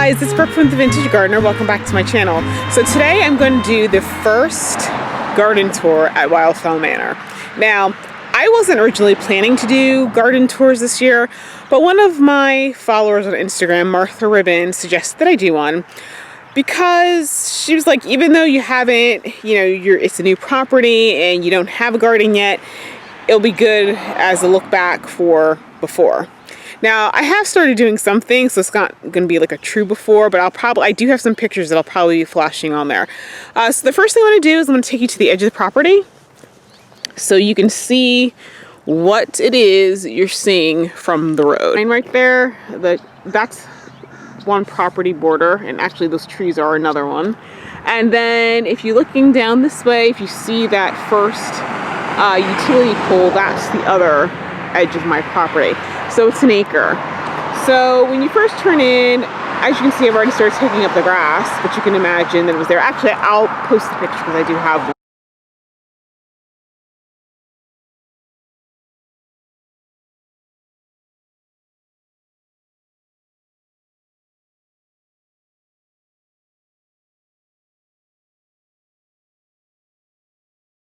guys, it's Brooke from The Vintage Gardener. Welcome back to my channel. So today I'm going to do the first garden tour at Wildfowl Manor. Now, I wasn't originally planning to do garden tours this year, but one of my followers on Instagram, Martha Ribbon, suggested that I do one because she was like, even though you haven't, it's a new property and you don't have a garden yet, it'll be good as a look back for before. Now, I have started doing some things, so it's not going to be like a true before, but I do have some pictures that I'll probably be flashing on there. So the first thing I'm going to do is I'm going to take you to the edge of the property so you can see what it is you're seeing from the road. And right there, that's one property border, and actually those trees are another one. And then if you're looking down this way, if you see that first utility pole, that's the other edge of my property. So it's an acre. So when you first turn in, as you can see, I've already started taking up the grass, but you can imagine that it was there. Actually, I'll post the picture because I do have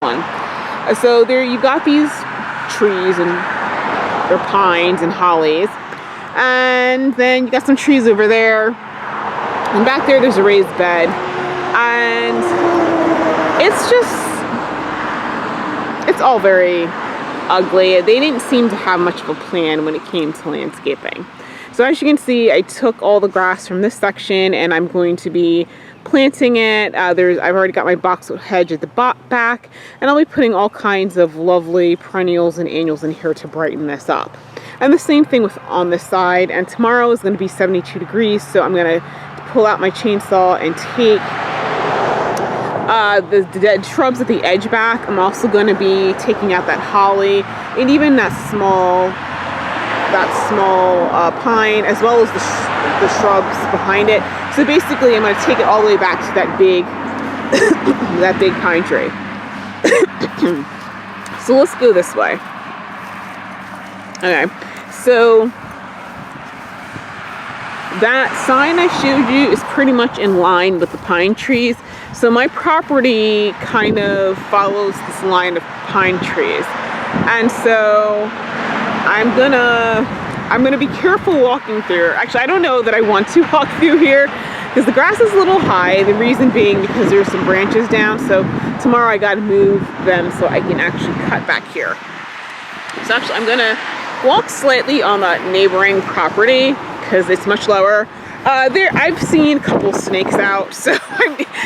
one. So there you've got these trees, and they're pines and hollies. And then you got some trees over there, and back there's a raised bed, and it's all very ugly. They didn't seem to have much of a plan when it came to landscaping. So as you can see, I took all the grass from this section and I'm going to be planting it. I've already got my boxwood hedge at the back, and I'll be putting all kinds of lovely perennials and annuals in here to brighten this up. And the same thing on this side. And tomorrow is going to be 72 degrees, so I'm going to pull out my chainsaw and take the dead shrubs at the edge back. I'm also going to be taking out that holly and even that small pine, as well as the shrubs behind it. So basically I'm going to take it all the way back to that big that big pine tree. So let's go this way. Okay, so that sign I showed you is pretty much in line with the pine trees. So my property kind of follows this line of pine trees. And so I'm gonna be careful walking through. Actually, I don't know that I want to walk through here because the grass is a little high. The reason being because there's some branches down. So tomorrow I gotta move them so I can actually cut back here. So actually I'm gonna walk slightly on the neighboring property because it's much lower. I've seen a couple snakes out, so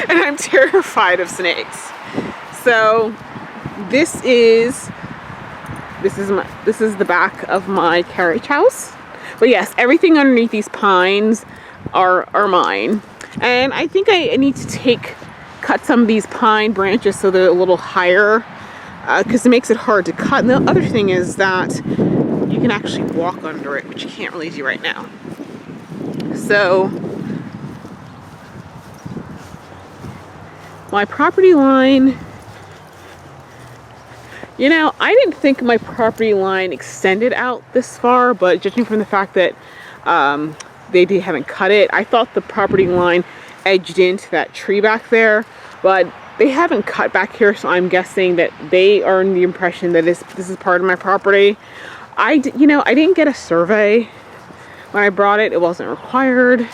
I'm terrified of snakes. So this is the back of my carriage house. But yes, everything underneath these pines are mine. And I think I need to cut some of these pine branches so they're a little higher, because it makes it hard to cut. And the other thing is that you can actually walk under it, which you can't really do right now. So my property line, I didn't think my property line extended out this far, but judging from the fact that they haven't cut it, I thought the property line edged into that tree back there, but they haven't cut back here, so I'm guessing that they are under the impression that this is part of my property. I didn't get a survey when I brought it. It wasn't required,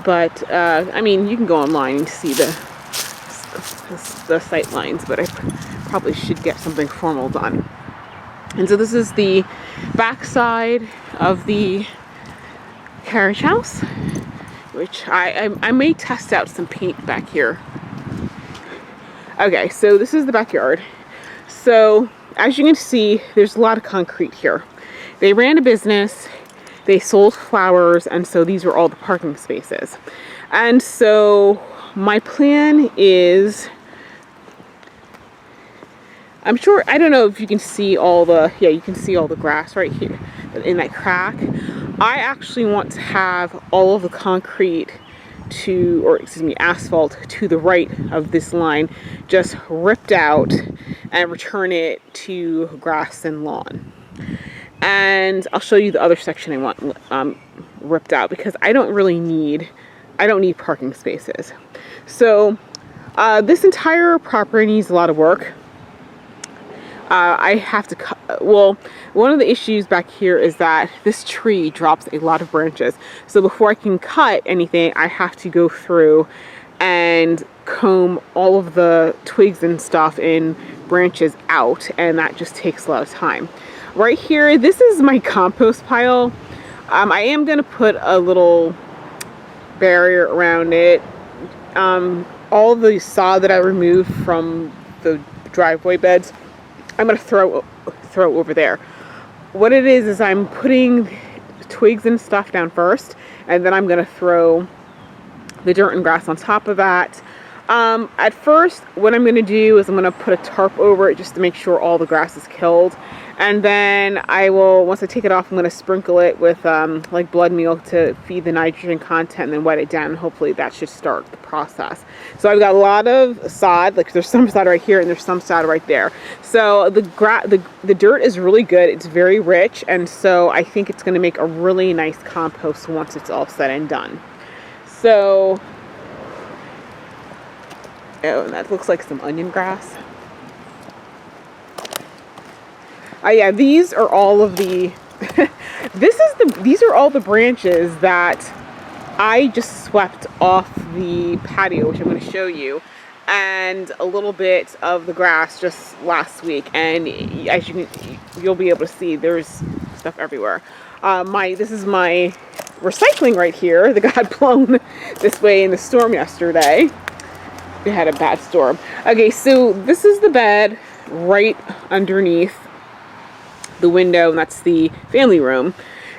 but I mean, you can go online and see the sight lines, but I probably should get something formal done. And so this is the back side of the carriage house, which I may test out some paint back here. Okay, so this is the backyard. So as you can see, there's a lot of concrete here. They ran a business, they sold flowers, and so these are all the parking spaces. And so my plan is, I don't know if you can see you can see all the grass right here in that crack. I actually want to have all of the concrete asphalt to the right of this line just ripped out and return it to grass and lawn. and I'll show you the other section I want ripped out, because I don't need parking spaces. So this entire property needs a lot of work. I have to cut, well, one of the issues back here is that this tree drops a lot of branches. So before I can cut anything, I have to go through and comb all of the twigs and stuff and branches out, and that just takes a lot of time. Right here, this is my compost pile. I am going to put a little barrier around it. All the sod that I removed from the driveway beds, I'm going to throw over there. What it is I'm putting twigs and stuff down first, and then I'm going to throw the dirt and grass on top of that. At first, what I'm going to do is I'm going to put a tarp over it just to make sure all the grass is killed. And then I will, once I take it off, I'm going to sprinkle it with like blood meal to feed the nitrogen content, and then wet it down. And hopefully that should start the process. So I've got a lot of sod, like there's some sod right here and there's some sod right there. So the dirt is really good. It's very rich. And so I think it's going to make a really nice compost once it's all said and done. So, oh, and that looks like some onion grass. Yeah, these are all of the these are all the branches that I just swept off the patio, which I'm going to show you, and a little bit of the grass just last week. And as you'll be able to see, there's stuff everywhere. This is my recycling right here that got blown this way in the storm yesterday. We had a bad storm. Okay, so this is the bed right underneath the window, and that's the family room,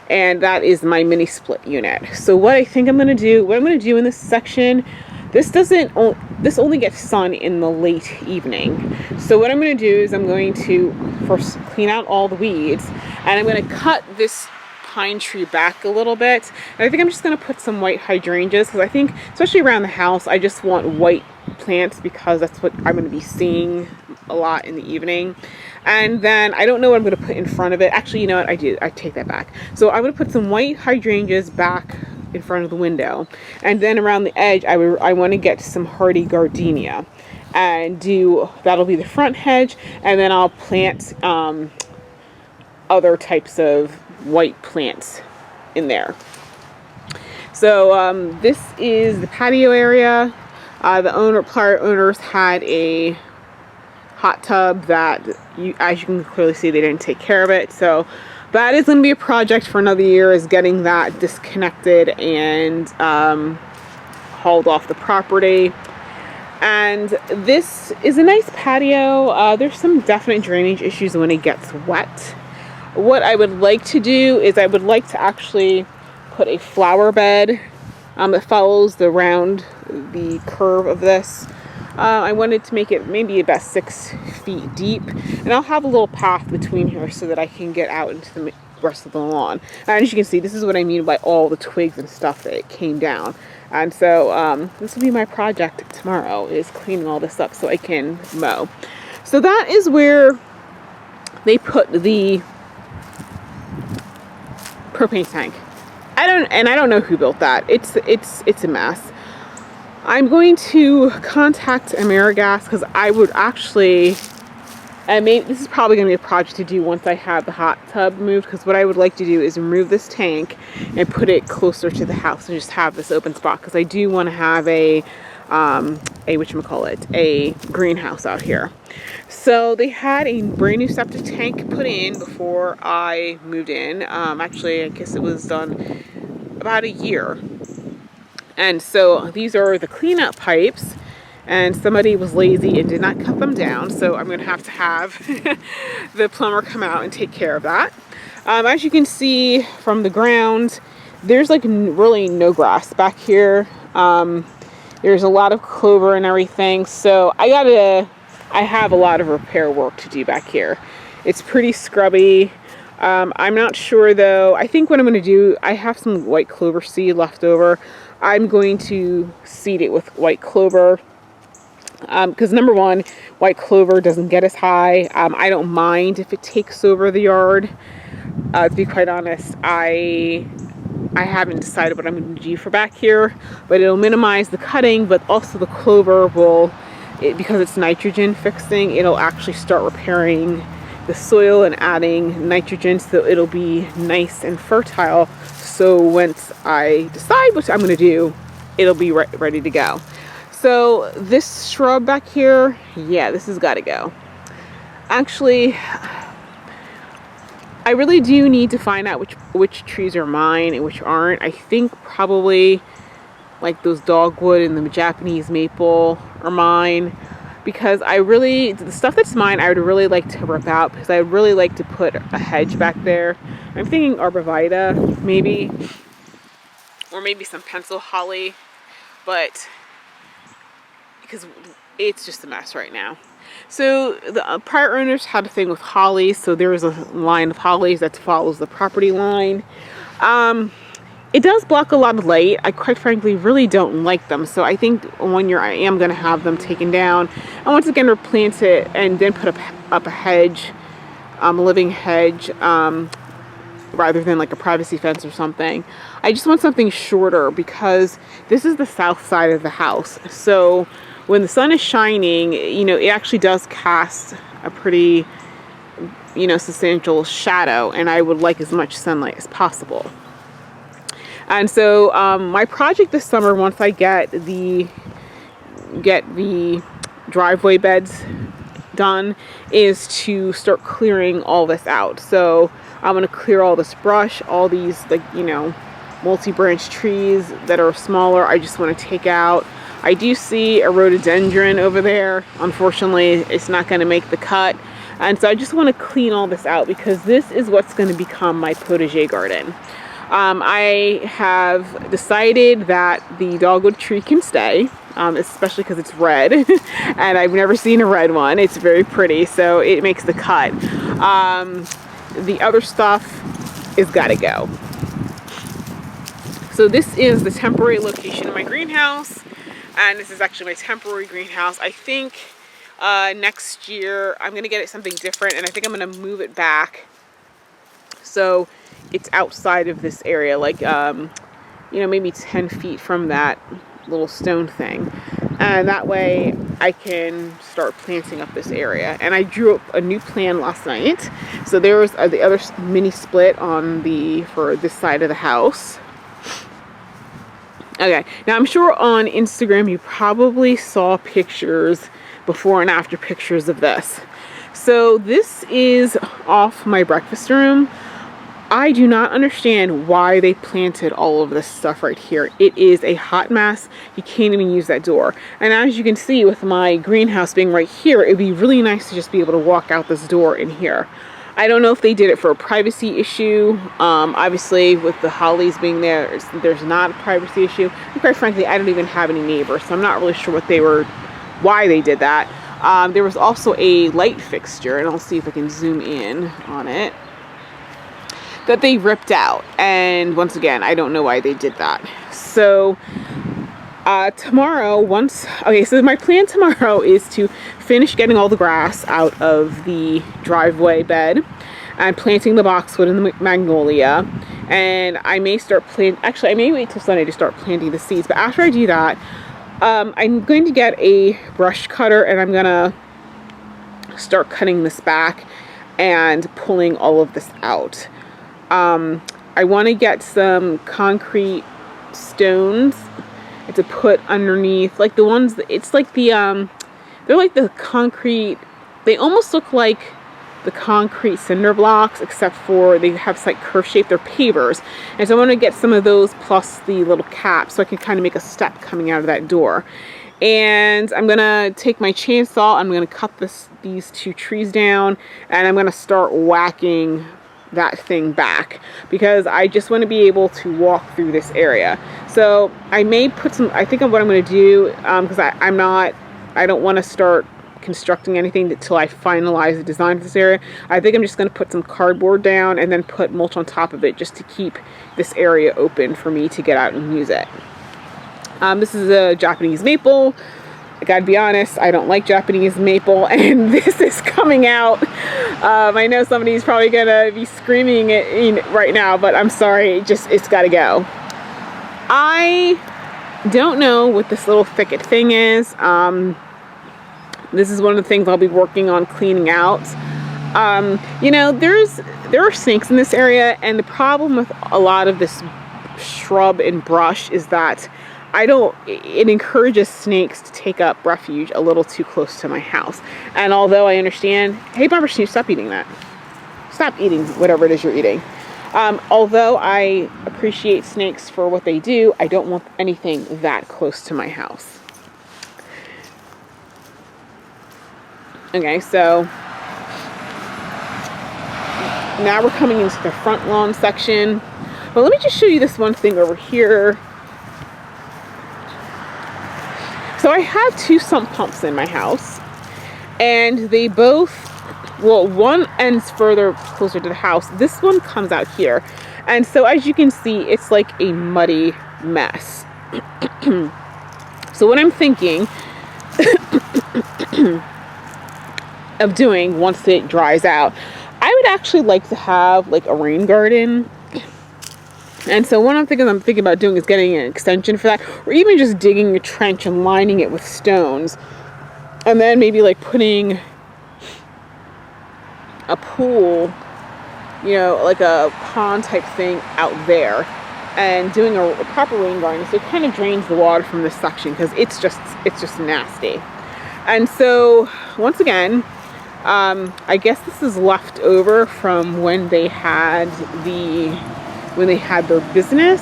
and that is my mini split unit. So what I'm going to do in this section, this only gets sun in the late evening. So what I'm going to do is I'm going to first clean out all the weeds, and I'm going to cut this pine tree back a little bit. And I think I'm just going to put some white hydrangeas, because I think, especially around the house, I just want white plants because that's what I'm going to be seeing a lot in the evening. And then I don't know what I'm going to put in front of it. Actually, you know what? I take that back. So I'm going to put some white hydrangeas back in front of the window. And then around the edge, I want to get some hardy gardenia. And that'll be the front hedge. And then I'll plant other types of white plants in there. So this is the patio area. The prior owners had a hot tub that, as you can clearly see, they didn't take care of it. So that is going to be a project for another year, is getting that disconnected and hauled off the property. And this is a nice patio. There's some definite drainage issues when it gets wet. What I would like to do is I would like to actually put a flower bed that follows the curve of this. I wanted to make it maybe about 6 feet deep, and I'll have a little path between here so that I can get out into the rest of the lawn. And as you can see, this is what I mean by all the twigs and stuff that came down. And so this will be my project tomorrow, is cleaning all this up so I can mow. So that is where they put the propane tank. I don't know who built that. It's a mess. I'm going to contact AmeriGas, because I would actually, this is probably going to be a project to do once I have the hot tub moved, because what I would like to do is remove this tank and put it closer to the house and just have this open spot, because I do want to have a greenhouse out here. So they had a brand new septic tank put in before I moved in. Actually, I guess it was done about a year. And so these are the cleanup pipes, and somebody was lazy and did not cut them down. So I'm going to have the plumber come out and take care of that. As you can see from the ground, there's like really no grass back here. There's a lot of clover and everything. So I have a lot of repair work to do back here. It's pretty scrubby. I'm not sure though. I think what I'm going to do, I have some white clover seed left over. I'm going to seed it with white clover, because number one, white clover doesn't get as high. I don't mind if it takes over the yard, To be quite honest, I haven't decided what I'm going to do for back here, but it'll minimize the cutting, but also the clover will, because it's nitrogen fixing, it'll actually start repairing the soil and adding nitrogen, so it'll be nice and fertile. So once I decide what I'm going to do, it'll be ready to go. So this shrub back here, yeah, this has got to go. Actually, I really do need to find out which trees are mine and which aren't. I think probably like those dogwood and the Japanese maple are mine, because the stuff that's mine, I would really like to rip out, because I would really like to put a hedge back there. I'm thinking arborvitae maybe, or maybe some pencil holly, but because it's just a mess right now. So the prior owners had a thing with hollies, so there was a line of hollies that follows the property line. It does block a lot of light. I quite frankly really don't like them, so I think one year I am going to have them taken down and once again replant it and then put up a hedge, a living hedge, rather than like a privacy fence or something. I just want something shorter, because this is the south side of the house, so when the sun is shining, it actually does cast a pretty, substantial shadow, and I would like as much sunlight as possible. And so my project this summer, once I get the driveway beds done, is to start clearing all this out. So I'm going to clear all this brush, all these multi-branch trees that are smaller. I just want to take out. I do see a rhododendron over there. Unfortunately, it's not going to make the cut. And so I just want to clean all this out, because this is what's going to become my potager garden. I have decided that the dogwood tree can stay, especially because it's red, and I've never seen a red one. It's very pretty, so it makes the cut. The other stuff is got to go. So this is the temporary location of my greenhouse. And this is actually my temporary greenhouse. I think next year I'm going to get it something different, and I think I'm going to move it back so it's outside of this area, like maybe 10 feet from that little stone thing, and that way I can start planting up this area. And I drew up a new plan last night, so there was the other mini split for this side of the house. Okay, now I'm sure on Instagram you probably saw pictures, before and after pictures of this. So this is off my breakfast room. I do not understand why they planted all of this stuff right here. It is a hot mess. You can't even use that door. And as you can see, with my greenhouse being right here, it'd be really nice to just be able to walk out this door in here. I don't know if they did it for a privacy issue. Obviously, with the hollies being there, there's not a privacy issue. And quite frankly, I don't even have any neighbors, so I'm not really sure why they did that. There was also a light fixture, and I'll see if I can zoom in on it, that they ripped out. And once again, I don't know why they did that. So tomorrow, so my plan tomorrow is to finish getting all the grass out of the driveway bed and planting the boxwood and the magnolia. And I may I may wait till Sunday to start planting the seeds. But after I do that, I'm going to get a brush cutter, and I'm gonna start cutting this back and pulling all of this out. I want to get some concrete stones to put underneath, like the ones it's like they're like the concrete, they almost look like the concrete cinder blocks, except for they have like curve shape. They're pavers, and so I want to get some of those plus the little cap, so I can kind of make a step coming out of that door. And I'm gonna take my chainsaw, I'm gonna cut these two trees down, and I'm gonna start whacking that thing back, because I just want to be able to walk through this area. So I may put I think what I'm going to do, because I don't want to start constructing anything until I finalize the design of this area. I think I'm just going to put some cardboard down and then put mulch on top of it, just to keep this area open for me to get out and use it. This is a Japanese maple. gotta be honest, I don't like Japanese maple, and this is coming out. I know somebody's probably gonna be screaming it right now, but I'm sorry, it's gotta go. I don't know what this little thicket thing is. This is one of the things I'll be working on cleaning out. You know, there are snakes in this area, and the problem with a lot of this shrub and brush is that it encourages snakes to take up refuge a little too close to my house. And although I understand, hey Barbara, stop eating that. Stop eating whatever it is you're eating. Although I appreciate snakes for what they do, I don't want anything that close to my house. Okay, so now we're coming into the front lawn section. But let me just show you this one thing over here. So I have 2 sump pumps in my house, and they both, well, one ends closer to the house. This one comes out here. And so as you can see, it's like a muddy mess. So what I'm thinking of doing once it dries out, I would actually like to have like a rain garden. And so one of the things I'm thinking about doing is getting an extension for that, or even just digging a trench and lining it with stones, and then maybe like putting a pool, you know, like a pond type thing out there, and doing a proper rain garden, so it kind of drains the water from this section, because it's just nasty. And so once again, I guess this is left over from when they had their business.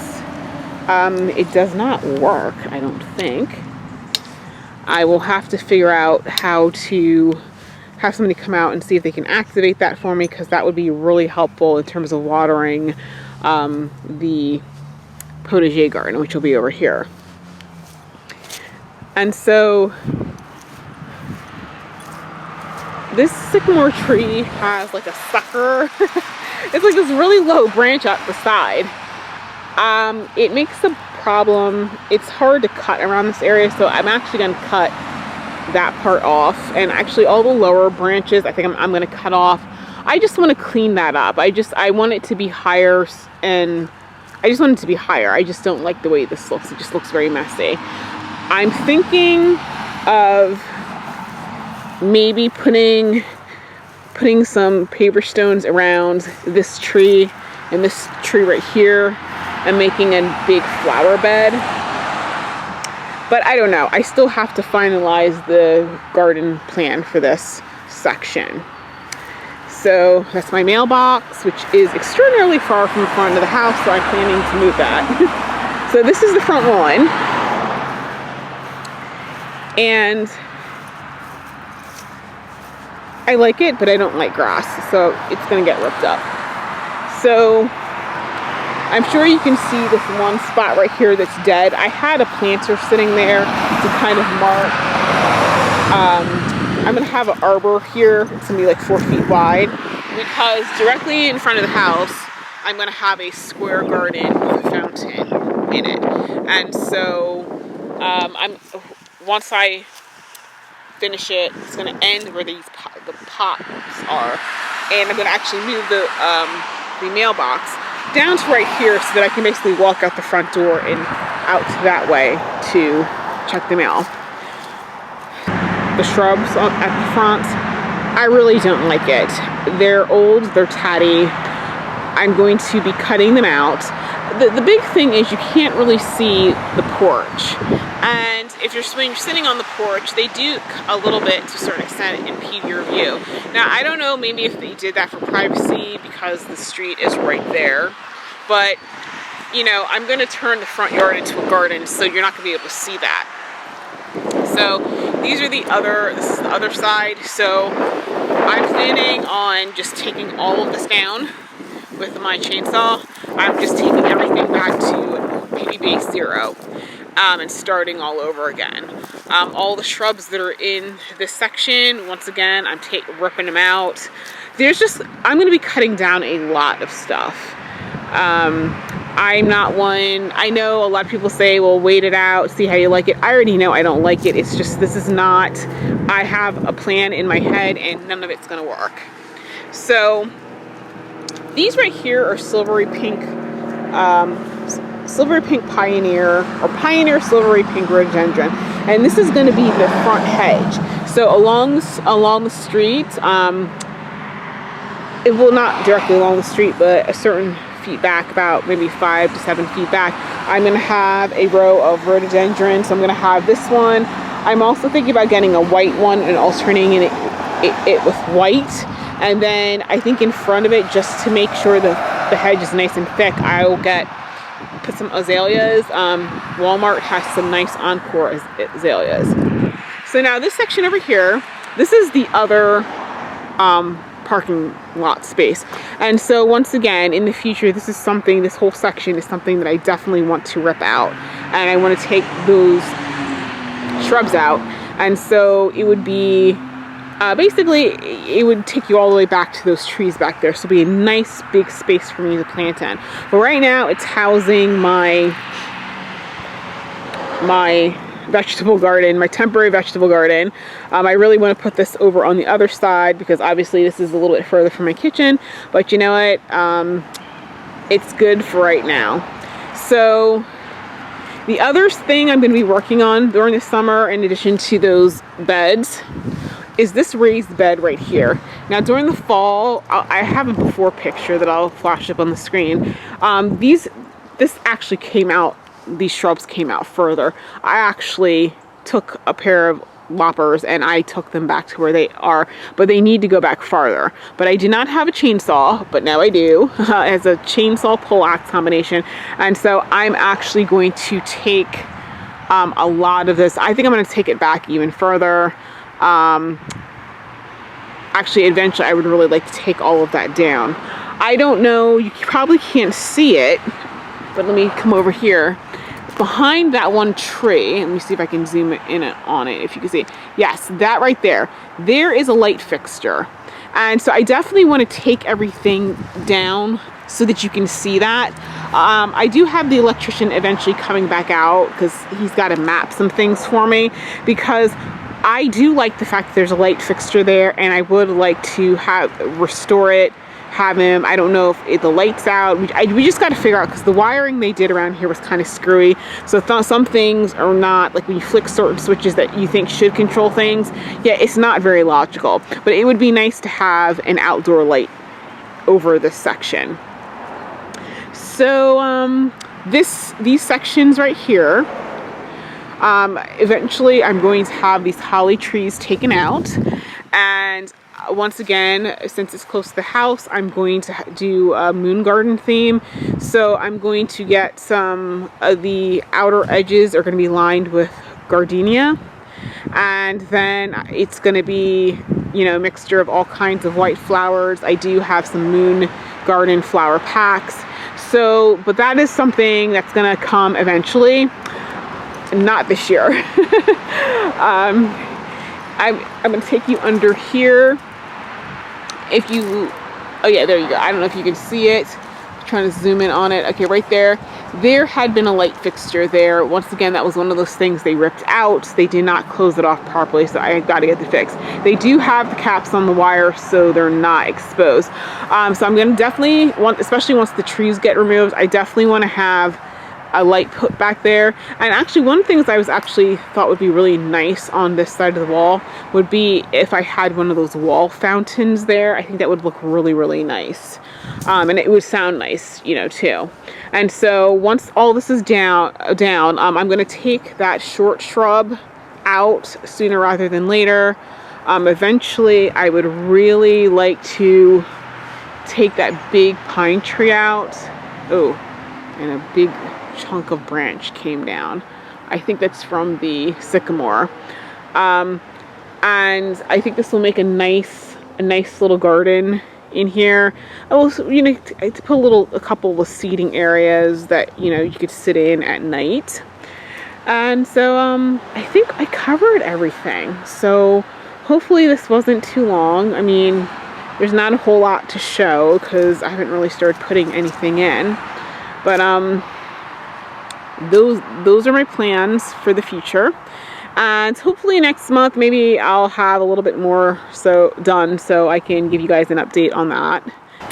It does not work, I don't think. I will have to figure out how to have somebody come out and see if they can activate that for me, because that would be really helpful in terms of watering the potager garden, which will be over here. And so this sycamore tree has like a sucker. It's like this really low branch up the side. It makes a problem. It's hard to cut around this area, so I'm actually going to cut that part off, and actually all the lower branches I think I'm going to cut off. I just want to clean that up. I want it to be higher, and I just want it to be higher. I just don't like the way this looks. It just looks very messy. I'm thinking of maybe putting some paper stones around this tree and this tree right here, and making a big flower bed. But I don't know. I still have to finalize the garden plan for this section. So that's my mailbox, which is extraordinarily far from the front of the house, so I'm planning to move that. So this is the front lawn. And I like it, but I don't like grass, so it's gonna get ripped up. So I'm sure you can see this one spot right here that's dead. I had a planter sitting there to kind of mark. I'm gonna have an arbor here. It's gonna be like 4 feet wide, because directly in front of the house, I'm gonna have a square garden with a fountain in it. And so once I finish it, it's gonna end where the pots are, and I'm gonna actually move the mailbox down to right here, so that I can basically walk out the front door and out that way to check the mail. The shrubs at the front, I really don't like it. They're old, they're tatty. I'm going to be cutting them out. The big thing is you can't really see the porch. And when you're sitting on the porch, they do a little bit to a certain extent impede your view. Now, I don't know, maybe if they did that for privacy because the street is right there. But, you know, I'm going to turn the front yard into a garden, so you're not going to be able to see that. So this is the other side. So I'm planning on just taking all of this down with my chainsaw. I'm just taking everything back to maybe base 0. And starting all over again. All the shrubs that are in this section, once again, I'm ripping them out. I'm going to be cutting down a lot of stuff. I'm not one. I know a lot of people say, well, wait it out, see how you like it. I already know I don't like it. It's just, this is not, I have a plan in my head and none of it's gonna work. So these right here are silvery pink Pioneer, or Pioneer silvery pink rhododendron, and this is going to be the front hedge. So along the street, it will not directly along the street, but a certain feet back, about maybe 5 to 7 feet back, I'm going to have a row of rhododendron. So I'm going to have this one. I'm also thinking about getting a white one and alternating it with white. And then I think in front of it, just to make sure the hedge is nice and thick, I will put some azaleas. Walmart has some nice Encore azaleas. So now this section over here, this is the other parking lot space. And so once again, in the future, this whole section is something that I definitely want to rip out. And I want to take those shrubs out. And so it would be, basically, it would take you all the way back to those trees back there. So it'd be a nice big space for me to plant in. But right now it's housing my vegetable garden, my temporary vegetable garden. I really want to put this over on the other side because obviously this is a little bit further from my kitchen. But you know what? It's good for right now. So the other thing I'm going to be working on during the summer, in addition to those beds, is this raised bed right here. Now during the fall, I have a before picture that I'll flash up on the screen. This actually came out, these shrubs came out further. I actually took a pair of loppers and I took them back to where they are, but they need to go back farther. But I do not have a chainsaw, but now I do. It has a chainsaw pole axe combination. And so I'm actually going to take a lot of this. I think I'm going to take it back even further. Actually, eventually I would really like to take all of that down. I don't know, you probably can't see it, but let me come over here. Behind that one tree, let me see if I can zoom in on it, if you can see. Yes, that right there. There is a light fixture. And so I definitely want to take everything down so that you can see that. I do have the electrician eventually coming back out because he's got to map some things for me, because I do like the fact that there's a light fixture there, and I would like to restore it, have him, I don't know if the light's out. We just got to figure out, because the wiring they did around here was kind of screwy. So some things are not, like when you flick certain switches that you think should control things, yeah, it's not very logical. But it would be nice to have an outdoor light over this section. So these sections right here, eventually I'm going to have these holly trees taken out, and once again, since it's close to the house, I'm going to do a moon garden theme. So I'm going to get some of the outer edges are going to be lined with gardenia, and then it's going to be, you know, a mixture of all kinds of white flowers. I do have some moon garden flower packs. So, but that is something that's going to come eventually. Not this year. I'm going to take you under here. If you, oh yeah, there you go. I don't know if you can see it. I'm trying to zoom in on it. Okay, right there. There had been a light fixture there. Once again, that was one of those things they ripped out. They did not close it off properly, so I got to get it fixed. They do have the caps on the wire, so they're not exposed. So I'm going to definitely want, especially once the trees get removed, I definitely want to have a light put back there. And actually, one of the things I thought would be really nice on this side of the wall would be if I had one of those wall fountains there. I think that would look really, really nice. And it would sound nice, you know, too. And so once all this is down, I'm going to take that short shrub out sooner rather than later. Eventually, I would really like to take that big pine tree out. Oh, and a big chunk of branch came down. I think that's from the sycamore. And I think this will make a nice little garden in here. I will, you know, to put a couple of seating areas that, you know, you could sit in at night. And so I think I covered everything. So hopefully this wasn't too long. I mean, there's not a whole lot to show because I haven't really started putting anything in. But those are my plans for the future. And hopefully next month, maybe I'll have a little bit more done so I can give you guys an update on that.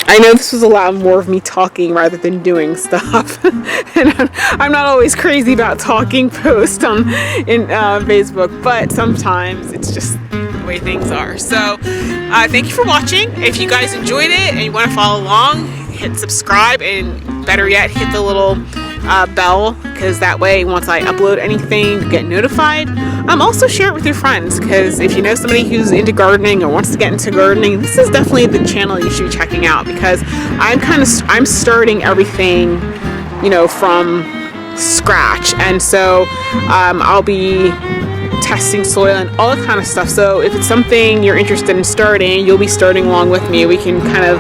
I know this was a lot more of me talking rather than doing stuff. And I'm not always crazy about talking posts in Facebook, but sometimes it's just the way things are. So thank you for watching. If you guys enjoyed it and you want to follow along, hit subscribe, and better yet, hit the little bell, because that way once I upload anything, you get notified. Also share it with your friends, because if you know somebody who's into gardening or wants to get into gardening, this is definitely the channel you should be checking out, because I'm starting everything, you know, from scratch, and so I'll be testing soil and all that kind of stuff. So if it's something you're interested in starting, you'll be starting along with me. We can kind of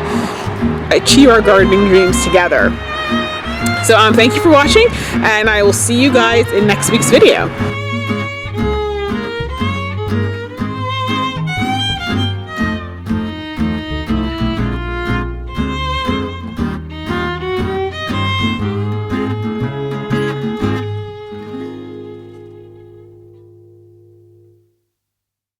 achieve our gardening dreams together. So thank you for watching, and I will see you guys in next week's video.